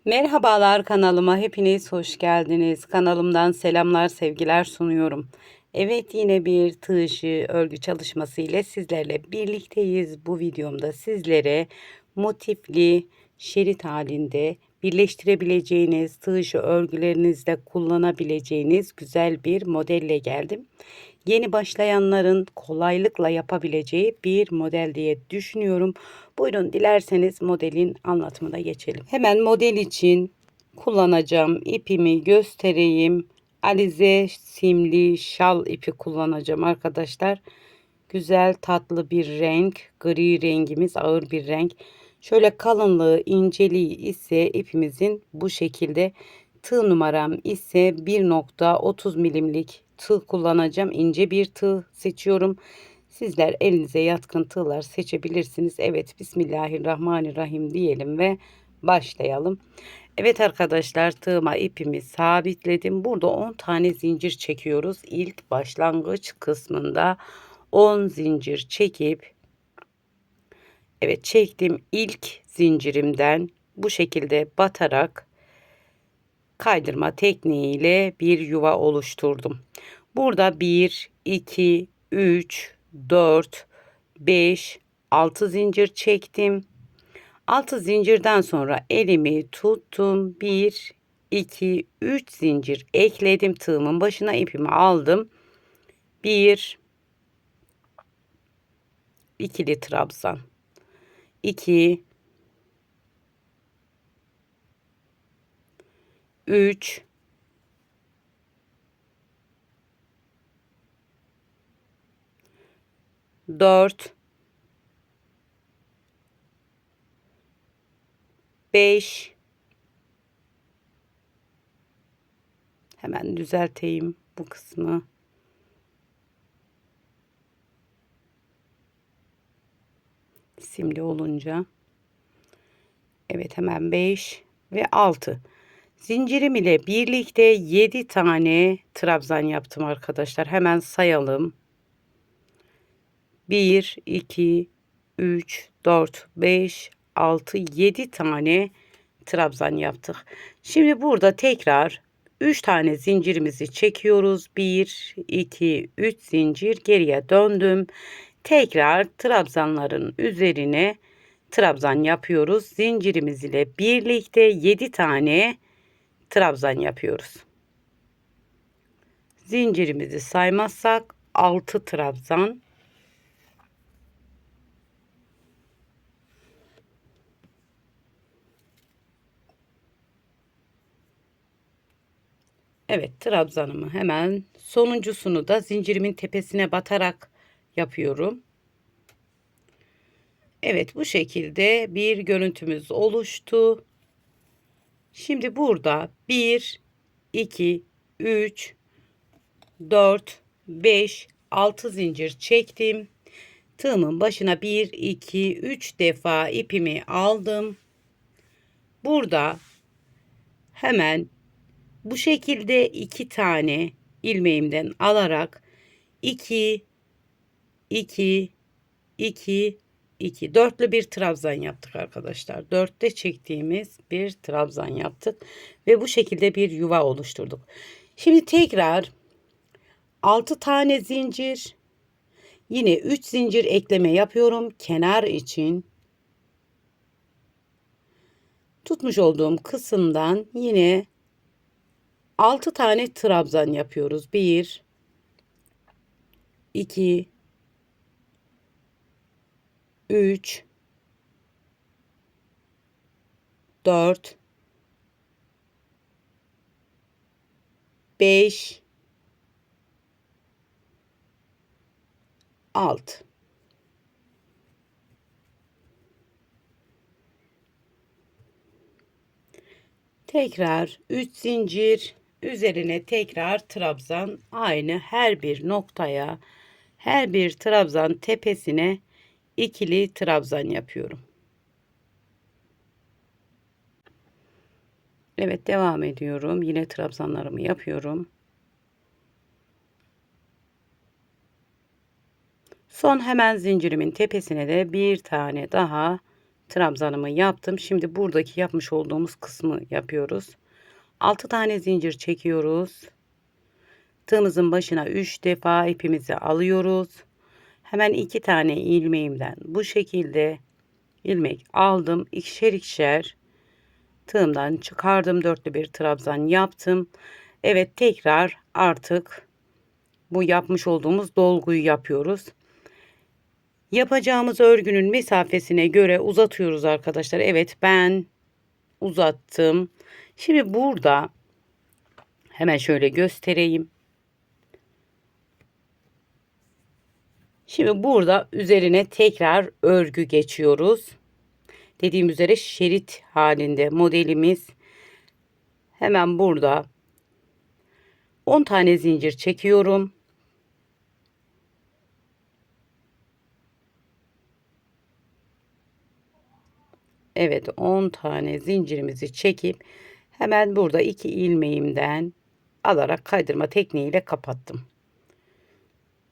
Merhabalar, kanalıma hepiniz hoş geldiniz. Kanalımdan selamlar, sevgiler sunuyorum. Evet, yine bir tığ işi örgü çalışması ile sizlerle birlikteyiz. Bu videomda sizlere motifli şerit halinde birleştirebileceğiniz, tığ işi örgülerinizde kullanabileceğiniz güzel bir modelle geldim. Yeni başlayanların kolaylıkla yapabileceği bir model diye düşünüyorum. Buyurun, dilerseniz modelin anlatımına geçelim. Hemen model için kullanacağım ipimi göstereyim. Alize simli şal ipi kullanacağım arkadaşlar. Güzel tatlı bir renk. Gri rengimiz ağır bir renk. Şöyle kalınlığı, inceliği ise ipimizin bu şekilde. Tığ numaram ise 1,30 milimlik tığ kullanacağım. İnce bir tığ seçiyorum. Sizler elinize yatkın tığlar seçebilirsiniz. Evet, Bismillahirrahmanirrahim diyelim ve başlayalım. Evet arkadaşlar, tığıma ipimi sabitledim. Burada 10 tane zincir çekiyoruz. İlk başlangıç kısmında 10 zincir çekip, evet, çektim, ilk zincirimden bu şekilde batarak kaydırma tekniğiyle bir yuva oluşturdum. Burada 1, 2, 3, 4, 5, 6 zincir çektim. 6 zincirden sonra elimi tuttum. 1, 2, 3 zincir ekledim. Tığımın başına ipimi aldım. 1, ikili trabzan. 2, 3, 4, 5, hemen düzelteyim bu kısmı. Simli olunca. Evet, hemen 5 ve 6. Zincirim ile birlikte 7 tane trabzan yaptım arkadaşlar. Hemen sayalım. 1, 2, 3, 4, 5, 6, 7 tane trabzan yaptık. Şimdi burada tekrar 3 tane zincirimizi çekiyoruz. 1, 2, 3 zincir geriye döndüm. Tekrar trabzanların üzerine trabzan yapıyoruz. Zincirimiz ile birlikte 7 tane trabzan yapıyoruz. Zincirimizi saymazsak 6 trabzan. Evet, trabzanımı hemen sonuncusunu da zincirimin tepesine batarak yapıyorum. Evet, bu şekilde bir görüntümüz oluştu. Şimdi burada 1, 2, 3, 4, 5, 6 zincir çektim. Tığımın başına 1, 2, 3 defa ipimi aldım. Burada hemen bu şekilde 2 tane ilmeğimden alarak 2, 2, 2, 2, dörtlü bir trabzan yaptık arkadaşlar. Dörtte çektiğimiz bir trabzan yaptık ve bu şekilde bir yuva oluşturduk. Şimdi tekrar 6 tane zincir, yine 3 zincir ekleme yapıyorum kenar için. Tutmuş olduğum kısımdan yine 6 tane trabzan yapıyoruz. 1, 2, 3, 4, 5, 6. Tekrar 3 zincir, üzerine tekrar trabzan, aynı her bir noktaya, her bir trabzan tepesine ikili trabzan yapıyorum. Evet, devam ediyorum. Yine trabzanlarımı yapıyorum. Son hemen zincirimin tepesine de bir tane daha trabzanımı yaptım. Şimdi buradaki yapmış olduğumuz kısmı yapıyoruz. 6 tane zincir çekiyoruz. Tığımızın başına 3 defa ipimizi alıyoruz. Hemen 2 tane ilmeğimden bu şekilde ilmek aldım. İkişer ikişer tığımdan çıkardım. Dörtlü bir trabzan yaptım. Evet, tekrar artık bu yapmış olduğumuz dolguyu yapıyoruz. Yapacağımız örgünün mesafesine göre uzatıyoruz arkadaşlar. Evet, ben uzattım. Şimdi burada hemen şöyle göstereyim. Şimdi burada üzerine tekrar örgü geçiyoruz. Dediğim üzere şerit halinde modelimiz. Hemen burada 10 tane zincir çekiyorum. Evet, 10 tane zincirimizi çekip hemen burada 2 ilmeğimden alarak kaydırma tekniğiyle kapattım.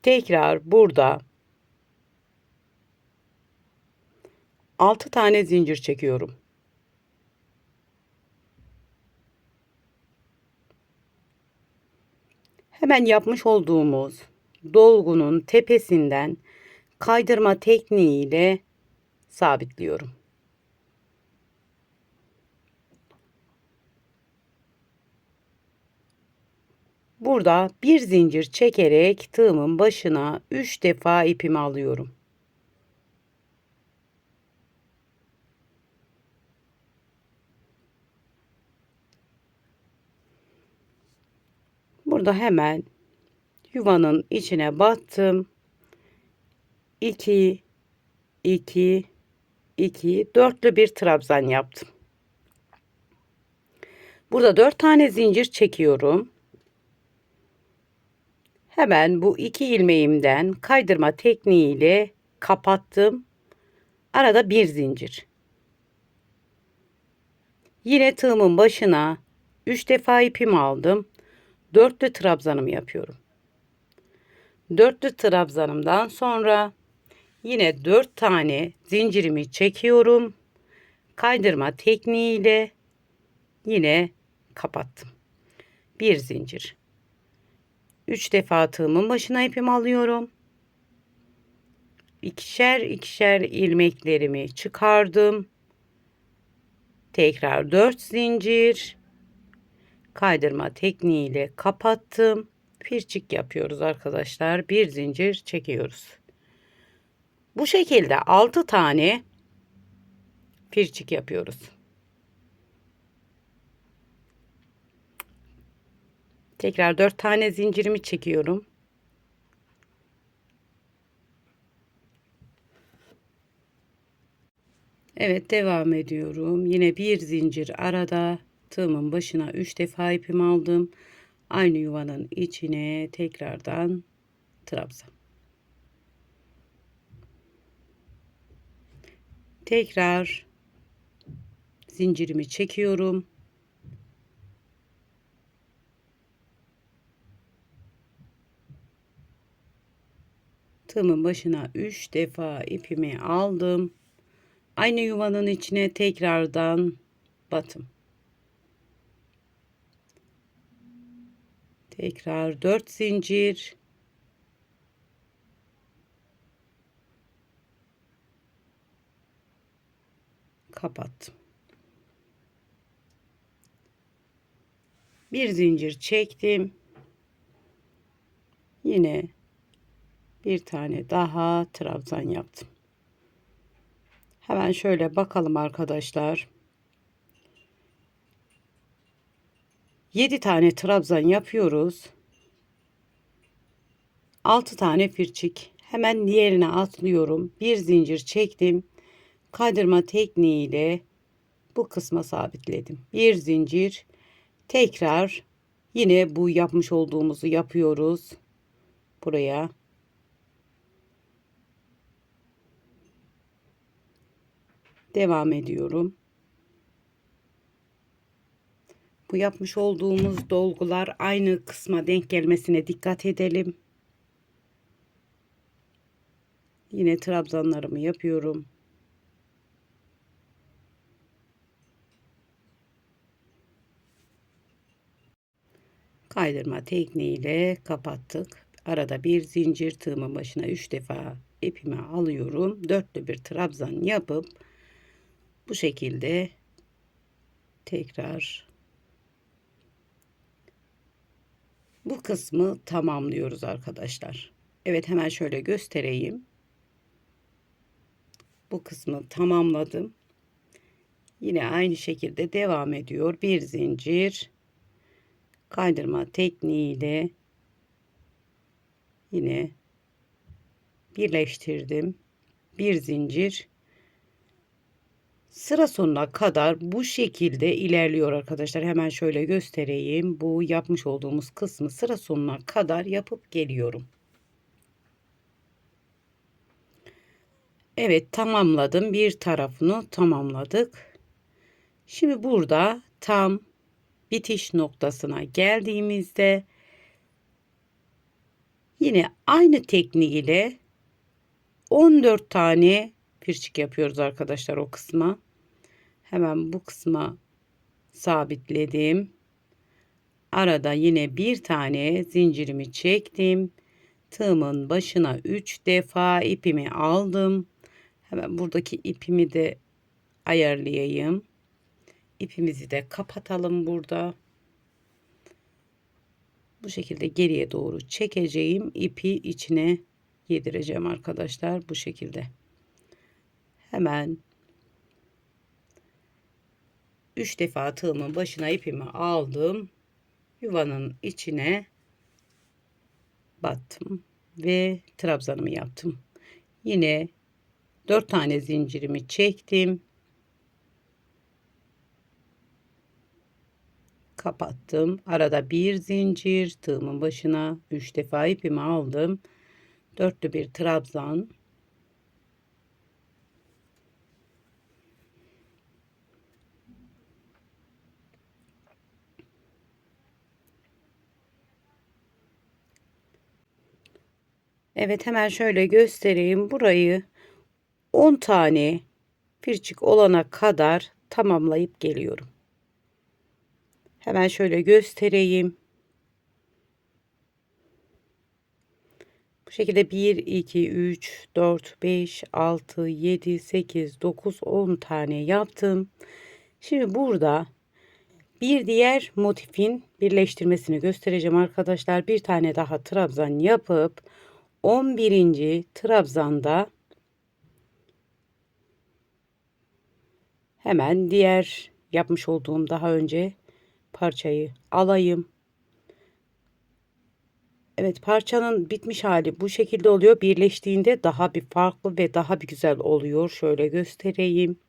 Tekrar burada 6 tane zincir çekiyorum. Hemen yapmış olduğumuz dolgunun tepesinden kaydırma tekniğiyle sabitliyorum. Burada bir zincir çekerek tığımın başına 3 defa ipimi alıyorum. Burada hemen yuvanın içine battım. 2 2 2 dörtlü bir trabzan yaptım. Burada 4 tane zincir çekiyorum. Hemen bu 2 ilmeğimden kaydırma tekniğiyle kapattım. Arada bir zincir. Yine tığımın başına 3 defa ipimi aldım. Dörtlü trabzanımı yapıyorum. Dörtlü trabzanımdan sonra yine 4 tane zincirimi çekiyorum. Kaydırma tekniğiyle yine kapattım. Bir zincir. 3 defa tığımın başına ipimi alıyorum. İkişer ikişer ilmeklerimi çıkardım. Tekrar 4 zincir. Kaydırma tekniğiyle kapattım. Pirçik yapıyoruz arkadaşlar. Bir zincir çekiyoruz. Bu şekilde 6 tane pirçik yapıyoruz. Tekrar 4 tane zincirimi çekiyorum. Evet, devam ediyorum. Yine bir zincir arada tığımın başına 3 defa ipimi aldım. Aynı yuvanın içine tekrardan trabzan. Tekrar zincirimi çekiyorum. Tığımın başına 3 defa ipimi aldım. Aynı yuvanın içine tekrardan batım. Tekrar 4 zincir. Kapattım. Bir zincir çektim. Yine bir tane daha trabzan yaptım. Hemen şöyle bakalım arkadaşlar. 7 tane trabzan yapıyoruz. 6 tane firçik. Hemen diğerine atlıyorum. Bir zincir çektim. Kaydırma tekniğiyle bu kısma sabitledim. Bir zincir. Tekrar yine bu yapmış olduğumuzu yapıyoruz. Buraya. Devam ediyorum. Bu yapmış olduğumuz dolgular aynı kısma denk gelmesine dikkat edelim. Yine trabzanlarımı yapıyorum. Kaydırma tekniğiyle kapattık. Arada bir zincir, tığımın başına 3 defa ipimi alıyorum. Dörtlü bir trabzan yapıp bu şekilde tekrar bu kısmı tamamlıyoruz arkadaşlar. Evet, hemen şöyle göstereyim. Bu kısmı tamamladım. Yine aynı şekilde devam ediyor. Bir zincir, kaydırma tekniğiyle yine birleştirdim. Bir zincir, sıra sonuna kadar bu şekilde ilerliyor arkadaşlar. Hemen şöyle göstereyim. Bu yapmış olduğumuz kısmı sıra sonuna kadar yapıp geliyorum. Evet, tamamladım. Bir tarafını tamamladık. Şimdi burada tam bitiş noktasına geldiğimizde yine aynı teknik ile 14 tane pirçik yapıyoruz arkadaşlar o kısma. Hemen bu kısma sabitledim. Arada yine bir tane zincirimi çektim. Tığımın başına 3 defa ipimi aldım. Hemen buradaki ipimi de ayarlayayım. İpimizi de kapatalım burada. Bu şekilde geriye doğru çekeceğim. İpi içine yedireceğim arkadaşlar. Bu şekilde. Hemen 3 defa tığımın başına ipimi aldım. Yuvanın içine battım ve trabzanımı yaptım. Yine 4 tane zincirimi çektim. Kapattım. Arada bir zincir, tığımın başına 3 defa ipimi aldım. Dörtlü bir trabzan. Evet, hemen şöyle göstereyim. Burayı 10 tane pirçik olana kadar tamamlayıp geliyorum. Hemen şöyle göstereyim. Bu şekilde 1, 2, 3, 4, 5, 6, 7, 8, 9, 10 tane yaptım. Şimdi burada bir diğer motifin birleştirmesini göstereceğim arkadaşlar. Bir tane daha trabzan yapıp 11. trabzanda hemen diğer yapmış olduğum daha önce parçayı alayım. Evet, parçanın bitmiş hali bu şekilde oluyor. Birleştiğinde daha bir farklı ve daha bir güzel oluyor. Şöyle göstereyim.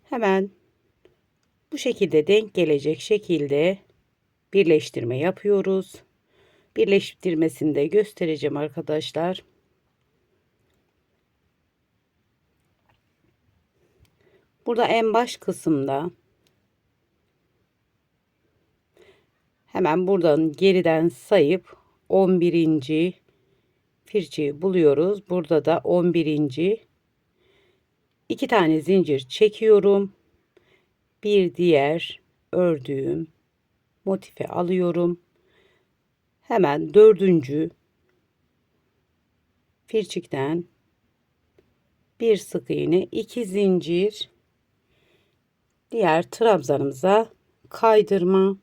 Hemen bu şekilde denk gelecek şekilde birleştirme yapıyoruz. Birleştirmesini de göstereceğim arkadaşlar. Burada en baş kısımda hemen buradan geriden sayıp 11. firçeyi buluyoruz. Burada da 11. 2 tane zincir çekiyorum. Bir diğer ördüğüm motifi alıyorum. Hemen 4. firçikten bir sık iğne, 2 zincir, diğer trabzanımıza kaydırma,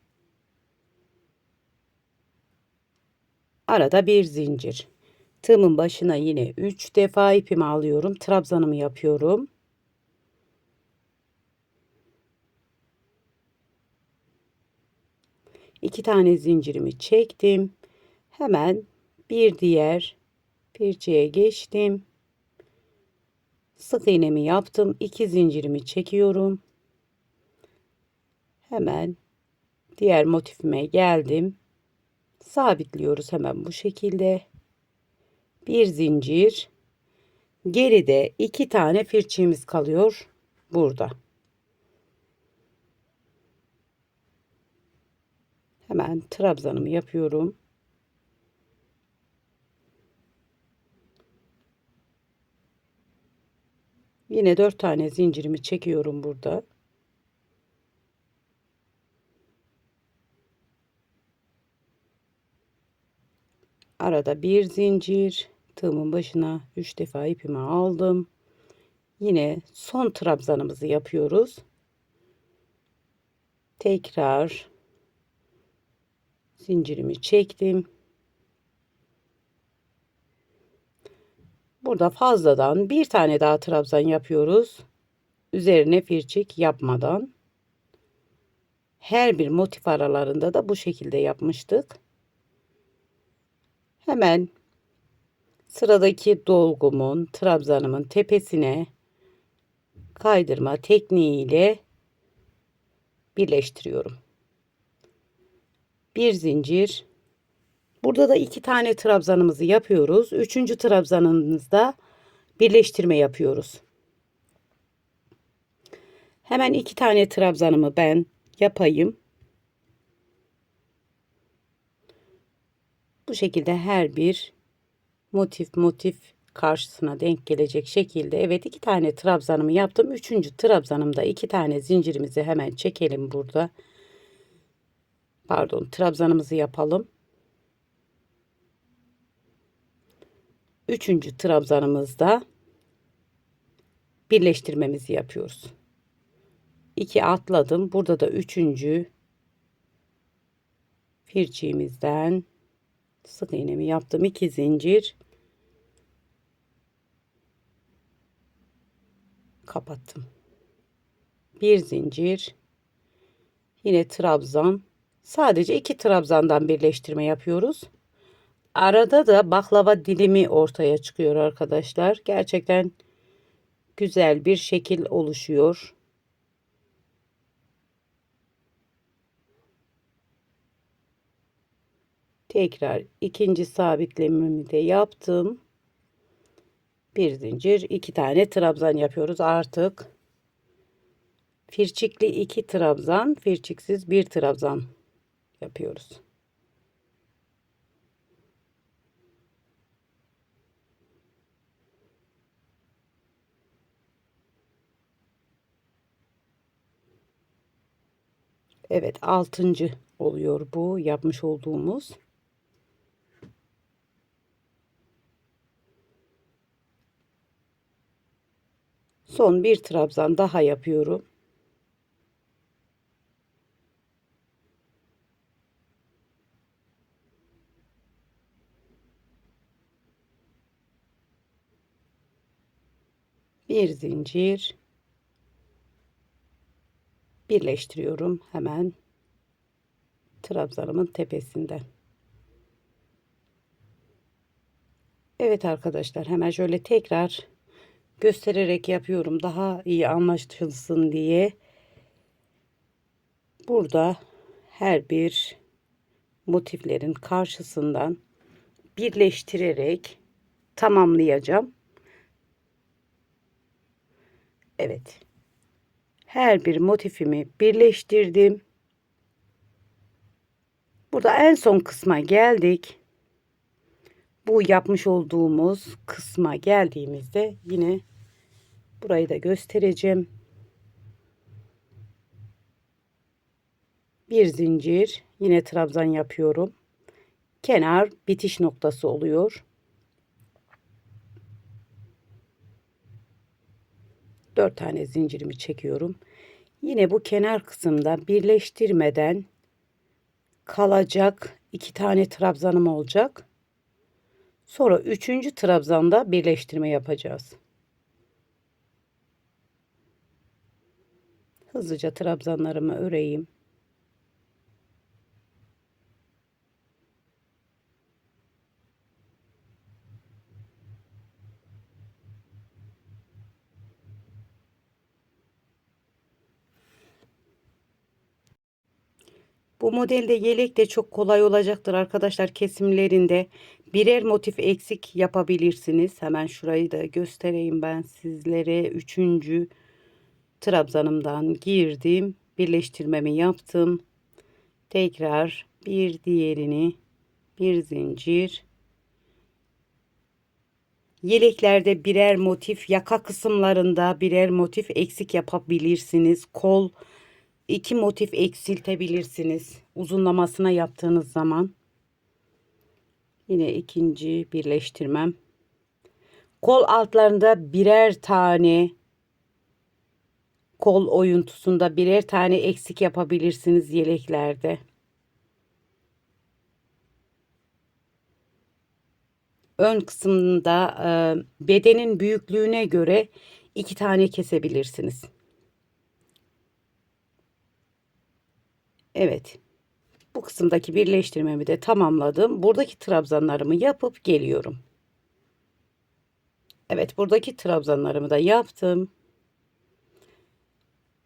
arada bir zincir. Tığımın başına yine 3 defa ipimi alıyorum. Trabzanımı yapıyorum. İki tane zincirimi çektim. Hemen bir diğer pirçeye geçtim. Sık iğnemi yaptım. 2 zincirimi çekiyorum. Hemen diğer motifime geldim. Sabitliyoruz hemen bu şekilde. Bir zincir. Geride 2 tane firçimiz kalıyor burada. Hemen trabzanımı yapıyorum. Yine 4 tane zincirimi çekiyorum burada. Arada bir zincir, tığımın başına 3 defa ipimi aldım. Yine son trabzanımızı yapıyoruz. Tekrar zincirimi çektim. Burada fazladan bir tane daha trabzan yapıyoruz. Üzerine firçik yapmadan. Her bir motif aralarında da bu şekilde yapmıştık. Hemen sıradaki dolgumun, trabzanımın tepesine kaydırma tekniğiyle birleştiriyorum. Bir zincir. Burada da 2 tane trabzanımızı yapıyoruz. 3. trabzanımızda birleştirme yapıyoruz. Hemen 2 tane trabzanımı ben yapayım. Bu şekilde her bir motif karşısına denk gelecek şekilde. Evet, 2 tane trabzanımı yaptım. 3. trabzanımda 2 tane zincirimizi hemen çekelim burada. Pardon, trabzanımızı yapalım. 3. trabzanımızda birleştirmemizi yapıyoruz. 2 atladım. Burada da 3. firçiğimizden sık iğnemi yaptım. 2 zincir kapattım. Bir zincir, yine trabzan. Sadece 2 trabzandan birleştirme yapıyoruz. Arada da baklava dilimi ortaya çıkıyor arkadaşlar. Gerçekten güzel bir şekil oluşuyor. Tekrar ikinci sabitlememi de yaptım. Bir zincir, 2 tane trabzan yapıyoruz artık. Firçikli 2 trabzan, firçiksiz 1 trabzan yapıyoruz. Evet, 6. oluyor bu yapmış olduğumuz. Son bir trabzan daha yapıyorum. Bir zincir birleştiriyorum hemen trabzanımın tepesinden. Evet arkadaşlar, hemen şöyle tekrar göstererek yapıyorum daha iyi anlaşılsın diye. Burada her bir motiflerin karşısından birleştirerek tamamlayacağım. Evet. Her bir motifimi birleştirdim. Burada en son kısma geldik. Bu yapmış olduğumuz kısma geldiğimizde yine burayı da göstereceğim. Bir zincir, yine trabzan yapıyorum. Kenar bitiş noktası oluyor. 4 tane zincirimi çekiyorum. Yine bu kenar kısımda birleştirmeden kalacak 2 tane trabzanım olacak. Sonra 3. trabzanda birleştirme yapacağız. Hızlıca trabzanlarımı öreyim. Bu modelde yelek de çok kolay olacaktır arkadaşlar. Kesimlerinde birer motif eksik yapabilirsiniz. Hemen şurayı da göstereyim ben sizlere. 3. trabzanımdan girdim. Birleştirmemi yaptım. Tekrar bir diğerini, bir zincir. Yeleklerde birer motif, yaka kısımlarında birer motif eksik yapabilirsiniz. Kol 2 motif eksiltebilirsiniz uzunlamasına yaptığınız zaman. Yine ikinci birleştirmem. Kol altlarında birer tane, kol oyuntusunda birer tane eksik yapabilirsiniz yeleklerde. Ön kısmında bedenin büyüklüğüne göre 2 tane kesebilirsiniz. Evet. Bu kısımdaki birleştirmemi de tamamladım. Buradaki trabzanlarımı yapıp geliyorum. Evet, buradaki trabzanlarımı da yaptım.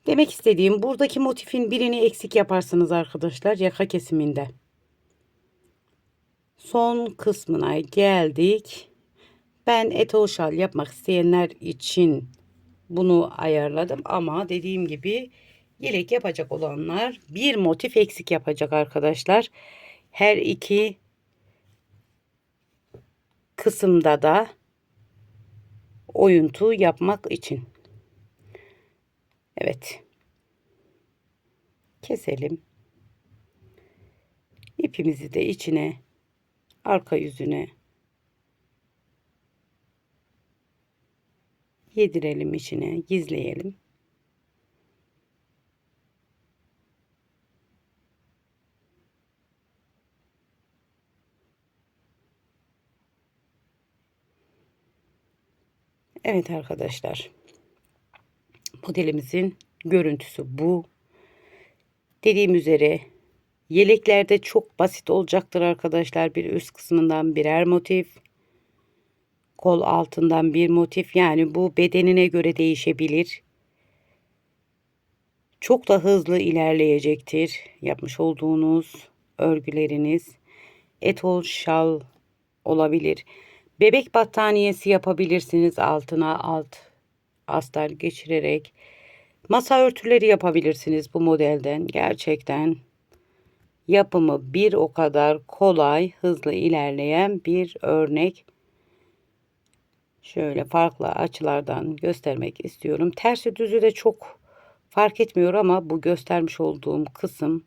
Demek istediğim, buradaki motifin birini eksik yaparsınız arkadaşlar yaka kesiminde. Son kısmına geldik. Ben etol şal yapmak isteyenler için bunu ayarladım ama dediğim gibi yelek yapacak olanlar bir motif eksik yapacak arkadaşlar. Her iki kısımda da oyuntu yapmak için. Evet. Keselim. İpimizi de içine, arka yüzüne yedirelim, içine gizleyelim. Evet arkadaşlar. Modelimizin görüntüsü bu. Dediğim üzere yeleklerde çok basit olacaktır arkadaşlar. Bir üst kısmından birer motif. Kol altından bir motif. Yani bu bedenine göre değişebilir. Çok da hızlı ilerleyecektir yapmış olduğunuz örgüleriniz. Etol şal olabilir. Bebek battaniyesi yapabilirsiniz, altına alt astar geçirerek. Masa örtüleri yapabilirsiniz bu modelden. Gerçekten yapımı bir o kadar kolay, hızlı ilerleyen bir örnek. Şöyle farklı açılardan göstermek istiyorum. Tersi düzü de çok fark etmiyor ama bu göstermiş olduğum kısım,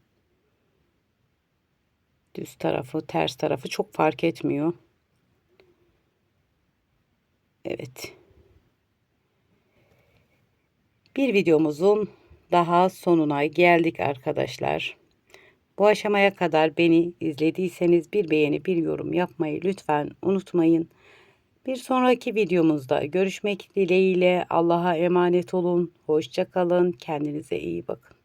düz tarafı, ters tarafı çok fark etmiyor. Evet. Bir videomuzun daha sonuna geldik arkadaşlar. Bu aşamaya kadar beni izlediyseniz bir beğeni, bir yorum yapmayı lütfen unutmayın. Bir sonraki videomuzda görüşmek dileğiyle. Allah'a emanet olun. Hoşça kalın. Kendinize iyi bakın.